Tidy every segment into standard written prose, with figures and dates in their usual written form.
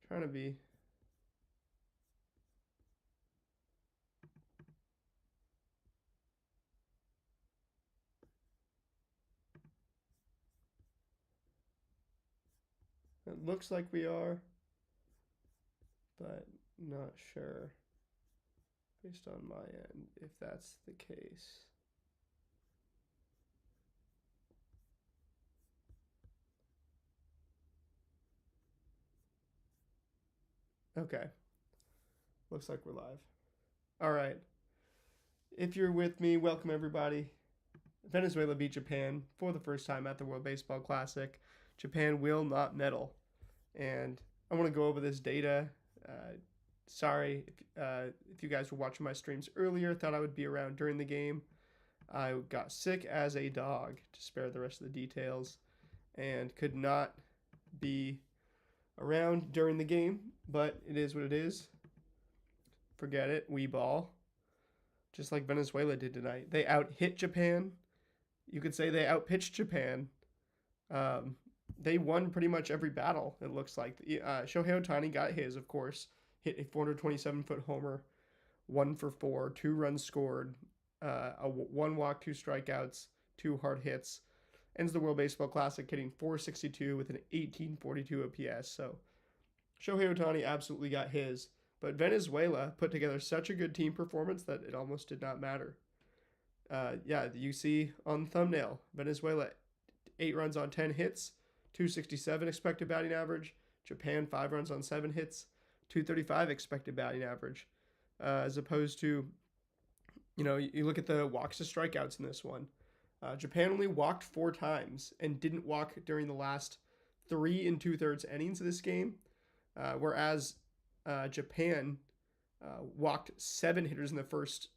Trying to be. It looks like we are, but not sure based on my end if that's the case. Okay. Looks like we're live. All right. If you're with me, welcome everybody. Venezuela beat Japan for the first time at the World Baseball Classic. Japan will not medal. And I want to go over this data. Sorry if you guys were watching my streams earlier, thought I would be around during the game. I got sick as a dog, to spare the rest of the details, and could not be around during the game, but it is what it is. Forget it. We ball. Just like Venezuela did tonight. They out-hit Japan. You could say they outpitched Japan. They won pretty much every battle, it looks like. Shohei Ohtani got his, of course. Hit a 427-foot homer. 1 for 4. 2 runs scored. 1 walk, 2 strikeouts. 2 hard hits. Ends the World Baseball Classic hitting 462 with an 1842 OPS. So Shohei Ohtani absolutely got his. But Venezuela put together such a good team performance that it almost did not matter. You see on the thumbnail, Venezuela 8 runs on 10 hits, 267 expected batting average. Japan 5 runs on 7 hits, 235 expected batting average. As opposed to, you look at the walks to strikeouts in this one. Japan only walked 4 times and didn't walk during the last 3 2/3 innings of this game, whereas Japan walked 7 hitters in the first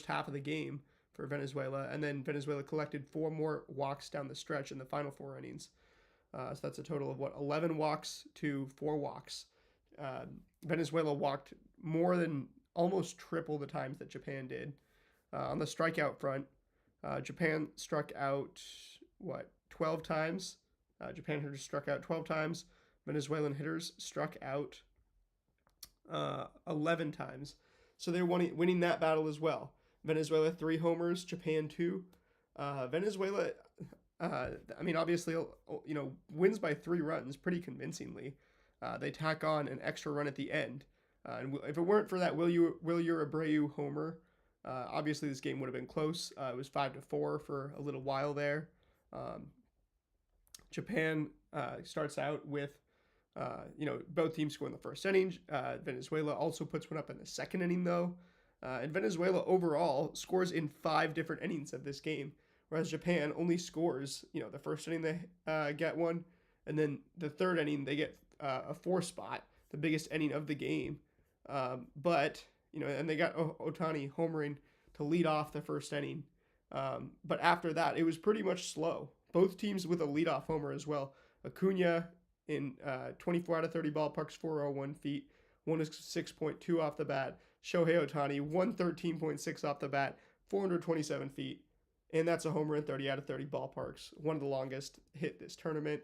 half of the game for Venezuela, and then Venezuela collected 4 more walks down the stretch in the final 4 innings. So that's a total of 11 walks to 4 walks. Venezuela walked more than almost triple the times that Japan did. On the strikeout front, Japan struck out 12 times. Japan hitters struck out 12 times. Venezuelan hitters struck out 11 times. So they're winning that battle as well. Venezuela 3 homers, Japan 2. Venezuela, obviously, wins by 3 runs pretty convincingly. They tack on an extra run at the end. And if it weren't for that Will Abreu homer, obviously this game would have been close. It was 5-4 for a little while there. Japan starts out with both teams score in the first inning. Venezuela also puts one up in the second inning, though. And Venezuela overall scores in 5 different innings of this game, whereas Japan only scores, the first inning they get one, and then the third inning they get a 4 spot, the biggest inning of the game. But they got Ohtani homering to lead off the first inning. But after that, it was pretty much slow. Both teams with a leadoff homer as well. Acuna in 24 out of 30 ballparks, 401 feet, 106.2 off the bat. Shohei Ohtani, 113.6 off the bat, 427 feet. And that's a homer in 30 out of 30 ballparks. One of the longest hit this tournament.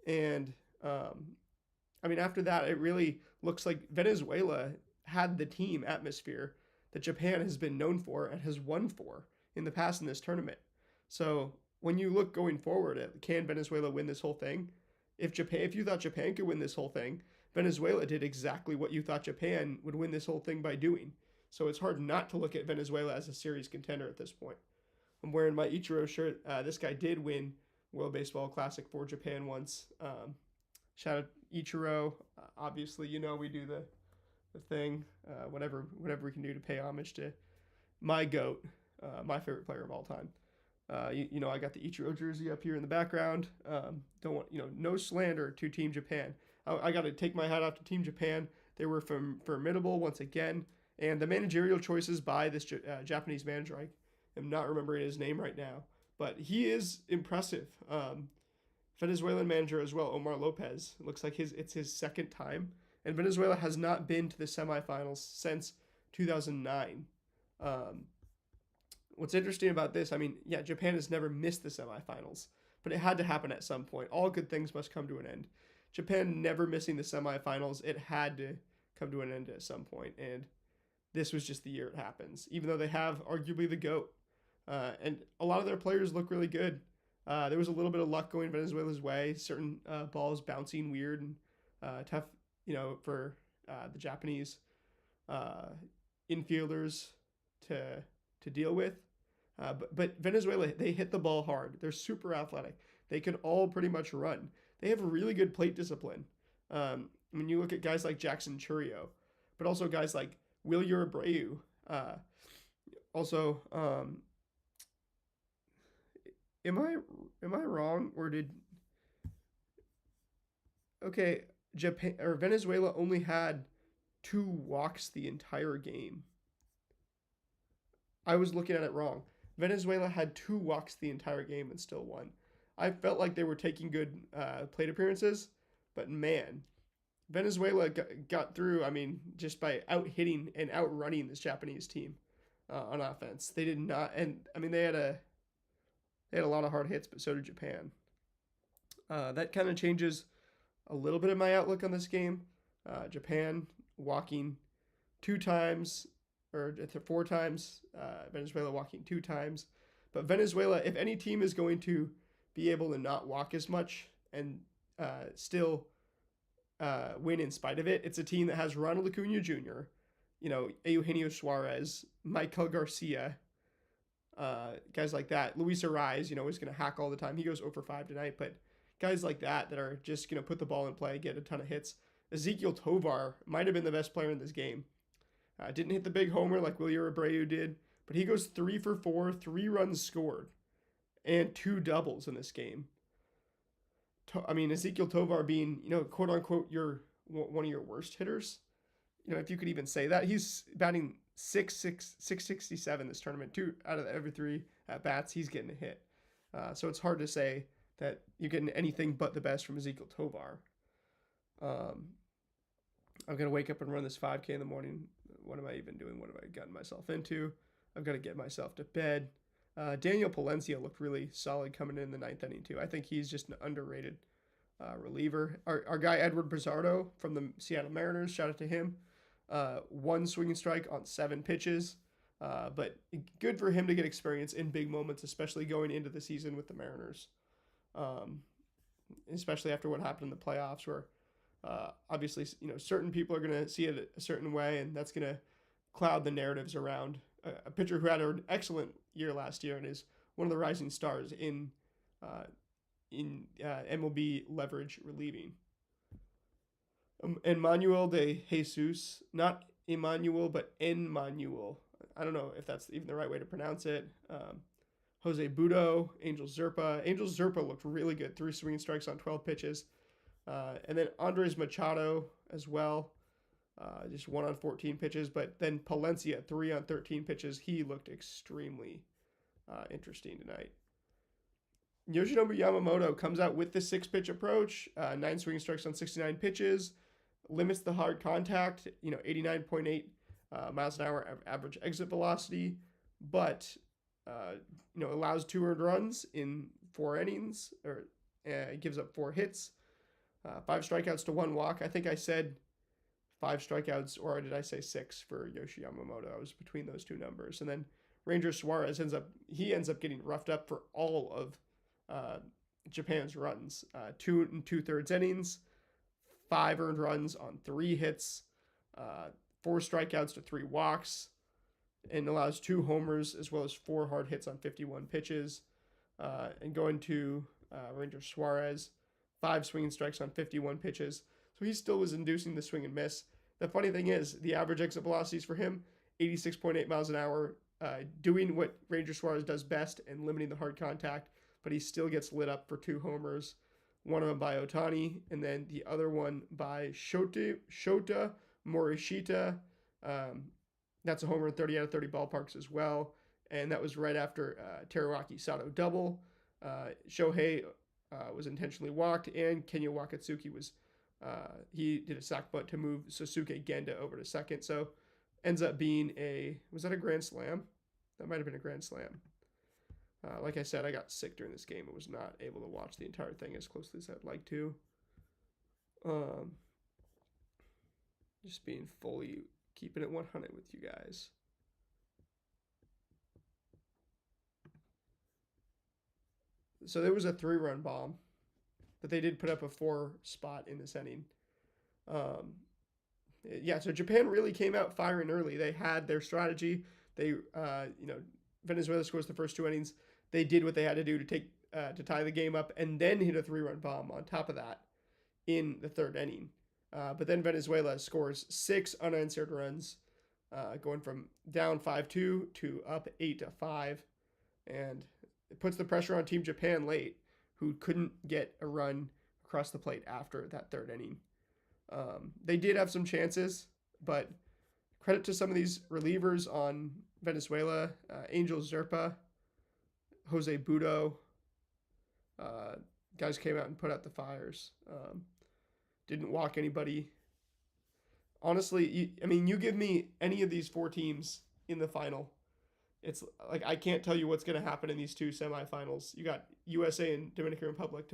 And, after that, it really looks like Venezuela had the team atmosphere that Japan has been known for and has won for in the past in this tournament. So when you look going forward at can Venezuela win this whole thing? If you thought Japan could win this whole thing, Venezuela did exactly what you thought Japan would win this whole thing by doing. So it's hard not to look at Venezuela as a series contender at this point. I'm wearing my Ichiro shirt. This guy did win World Baseball Classic for Japan once. Shout out Ichiro. Obviously, we do the thing, whatever we can do to pay homage to my GOAT, my favorite player of all time. I got the Ichiro jersey up here in the background. Don't want, no slander to Team Japan. I got to take my hat off to Team Japan. They were formidable once again. And the managerial choices by this Japanese manager, I am not remembering his name right now, but he is impressive. Venezuelan manager as well, Omar Lopez. It looks like it's his second time. And Venezuela has not been to the semifinals since 2009. What's interesting about this, Japan has never missed the semifinals, but it had to happen at some point. All good things must come to an end. Japan never missing the semifinals. It had to come to an end at some point, and this was just the year it happens. Even though they have arguably the GOAT, and a lot of their players look really good. There was a little bit of luck going Venezuela's way. Certain balls bouncing weird and tough, for the Japanese infielders to deal with. But Venezuela, they hit the ball hard. They're super athletic. They can all pretty much run. They have really good plate discipline. When you look at guys like Jackson Churio, but also guys like Wilyer Abreu. Also, am I wrong, or did okay Japan or Venezuela only had 2 walks the entire game? I was looking at it wrong. Venezuela had 2 walks the entire game and still won. I felt like they were taking good plate appearances, but man, Venezuela got through. I mean, just by out hitting and outrunning this Japanese team on offense. They did not, and I mean they had a lot of hard hits, but so did Japan. That kind of changes a little bit of my outlook on this game. Japan walking 2 times or 4 times. Venezuela walking 2 times. But Venezuela, if any team is going to be able to not walk as much and still win in spite of it, it's a team that has Ronald Acuna Jr., Eugenio Suarez, Michael Garcia, guys like that. Luis Ariz, is going to hack all the time. He goes 0 for 5 tonight, but guys like that are just going to put the ball in play, get a ton of hits. Ezequiel Tovar might have been the best player in this game. Didn't hit the big homer like Wilyer Abreu did, but he goes 3 for 4, 3 runs scored, and 2 doubles in this game. I mean, Ezequiel Tovar being, quote unquote, one of your worst hitters. If you could even say that. He's batting 667 this tournament. 2 out of every 3 at bats, he's getting a hit. So it's hard to say that you're getting anything but the best from Ezequiel Tovar. I'm going to wake up and run this 5K in the morning. What am I even doing? What have I gotten myself into? I've got to get myself to bed. Daniel Palencia looked really solid coming in the 9th inning, too. I think he's just an underrated reliever. Our guy, Edward Brizardo from the Seattle Mariners, shout out to him. 1 swinging strike on 7 pitches. But good for him to get experience in big moments, especially going into the season with the Mariners. Especially after what happened in the playoffs, where obviously, certain people are going to see it a certain way, and that's going to cloud the narratives around a pitcher who had an excellent year last year and is one of the rising stars in MLB leverage relieving. Emmanuel de Jesus, not Emmanuel, but Emmanuel. I don't know if that's even the right way to pronounce it. Jose Budo, Angel Zerpa. Angel Zerpa looked really good. 3 swinging strikes on 12 pitches. And then Andres Machado as well. Just 1 on 14 pitches. But then Palencia, 3 on 13 pitches. He looked extremely interesting tonight. Yoshinobu Yamamoto comes out with the 6-pitch approach. 9 swinging strikes on 69 pitches. Limits the hard contact. 89.8 miles an hour average exit velocity. But allows 2 earned runs in 4 innings, or gives up 4 hits, 5 strikeouts to 1 walk. I think I said 5 strikeouts, or did I say 6 for Yoshi Yamamoto? I was between those 2 numbers. And then Ranger Suarez ends up getting roughed up for all of Japan's runs. 2 2/3 innings, 5 earned runs on 3 hits, 4 strikeouts to 3 walks, and allows 2 homers as well as 4 hard hits on 51 pitches. And going to Ranger Suarez, 5 swinging strikes on 51 pitches. So he still was inducing the swing and miss. The funny thing is, the average exit velocities for him, 86.8 miles an hour, doing what Ranger Suarez does best and limiting the hard contact, but he still gets lit up for 2 homers, one of them by Otani, and then the other one by Shota Morishita. That's a homer in 30 out of 30 ballparks as well. And that was right after Teruaki Sato double. Shohei was intentionally walked, and Kenya Wakatsuki he did a sac bunt to move Sasuke Genda over to second. So ends up being was that a grand slam? That might have been a grand slam. Like I said, I got sick during this game. I was not able to watch the entire thing as closely as I'd like to. Um, just being fully keeping it 100 with you guys. So there was a 3-run bomb, but they did put up a 4 spot in this inning. Um, yeah, so Japan really came out firing early. They had their strategy. They, Venezuela scores the first 2 innings. They did what they had to do to tie the game up, and then hit a 3-run bomb on top of that in the 3rd inning. But then Venezuela scores 6 unanswered runs, going from down 5-2 to up 8-5, and it puts the pressure on Team Japan late, who couldn't get a run across the plate after that 3rd inning. They did have some chances, but credit to some of these relievers on Venezuela: Angel Zerpa, Jose Budo. Guys came out and put out the fires. Didn't walk anybody. Honestly, you give me any of these 4 teams in the final, it's like I can't tell you what's going to happen in these 2 semifinals. You got USA and Dominican Republic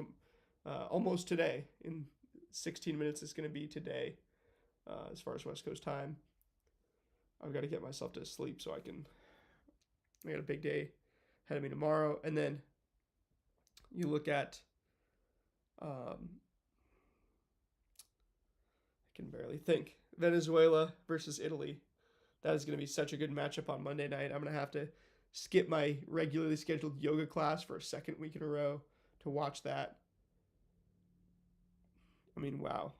almost today. In 16 minutes, it's going to be today, as far as West Coast time. I've got to get myself to sleep so I got a big day ahead of me tomorrow. And then you look at, I can barely think, Venezuela versus Italy. That is going to be such a good matchup on Monday night. I'm going to have to skip my regularly scheduled yoga class for a 2nd week in a row to watch that. Wow.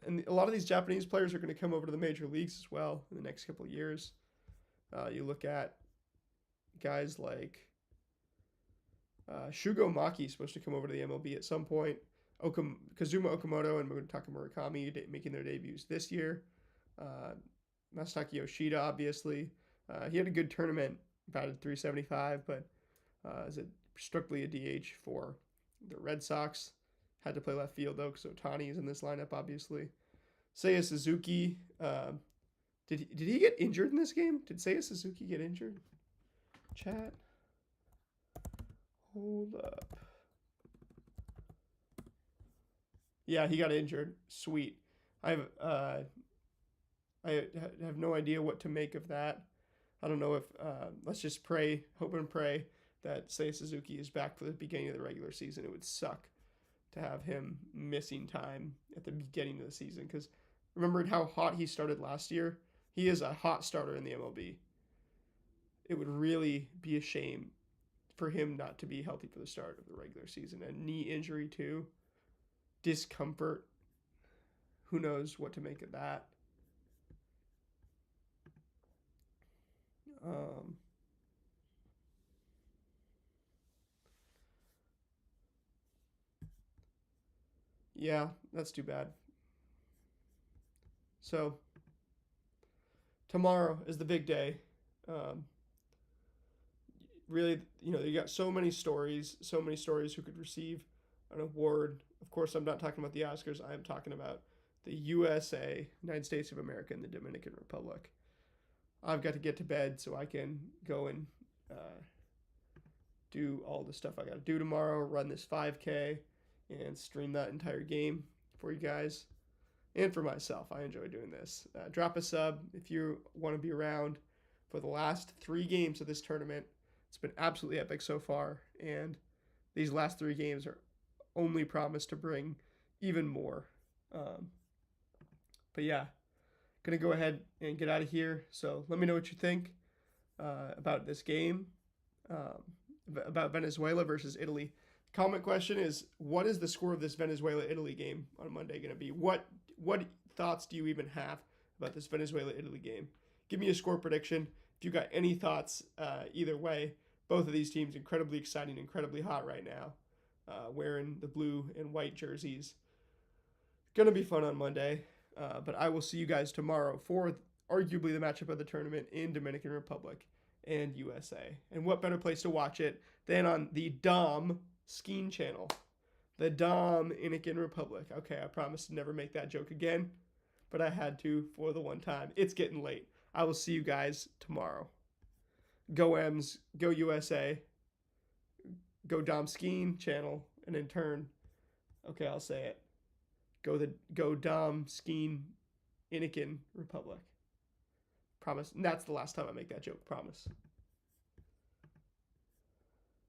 And a lot of these Japanese players are going to come over to the major leagues as well in the next couple of years. You look at guys like Shugo Maki is supposed to come over to the MLB at some point. Kazuma Okamoto and Mutaka Murakami making their debuts this year. Masataka Yoshida, obviously. He had a good tournament, batted .375, but is it strictly a DH for the Red Sox. Had to play left field, though, because Ohtani is in this lineup, obviously. Seiya Suzuki. Did he get injured in this game? Did Seiya Suzuki get injured? Chat. Hold up. Yeah, he got injured. Sweet. I have no idea what to make of that. I don't know if let's just pray, hope and pray that Seiya Suzuki is back for the beginning of the regular season. It would suck to have him missing time at the beginning of the season, because remember how hot he started last year? He is a hot starter in the MLB. It would really be a shame for him not to be healthy for the start of the regular season. A knee injury too. Discomfort. Who knows what to make of that? Yeah, that's too bad. So, tomorrow is the big day. Really, you got so many stories who could receive an award. Of course, I'm not talking about the Oscars. I am talking about the USA, United States of America, and the Dominican Republic. I've got to get to bed so I can go and do all the stuff I got to do tomorrow, run this 5K, and stream that entire game for you guys and for myself. I enjoy doing this. Drop a sub if you want to be around for the last 3 games of this tournament. It's been absolutely epic so far, and these last 3 games are only promised to bring even more. But yeah, gonna go ahead and get out of here. So let me know what you think about this game, about Venezuela versus Italy. Comment question is, what is the score of this Venezuela-Italy game on Monday going to be? What thoughts do you even have about this Venezuela-Italy game? Give me a score prediction. If you got any thoughts either way. Both of these teams incredibly exciting, incredibly hot right now, wearing the blue and white jerseys. Going to be fun on Monday, but I will see you guys tomorrow for arguably the matchup of the tournament in Dominican Republic and USA. And what better place to watch it than on the Dom Skiing channel. The Dominican Republic. Okay, I promise to never make that joke again, but I had to for the one time. It's getting late. I will see you guys tomorrow. Go M's, go USA, go Dom Skiing channel. and in turn, okay, I'll say it. Go Dom Skeen Inikin Republic. Promise. And that's the last time I make that joke. Promise.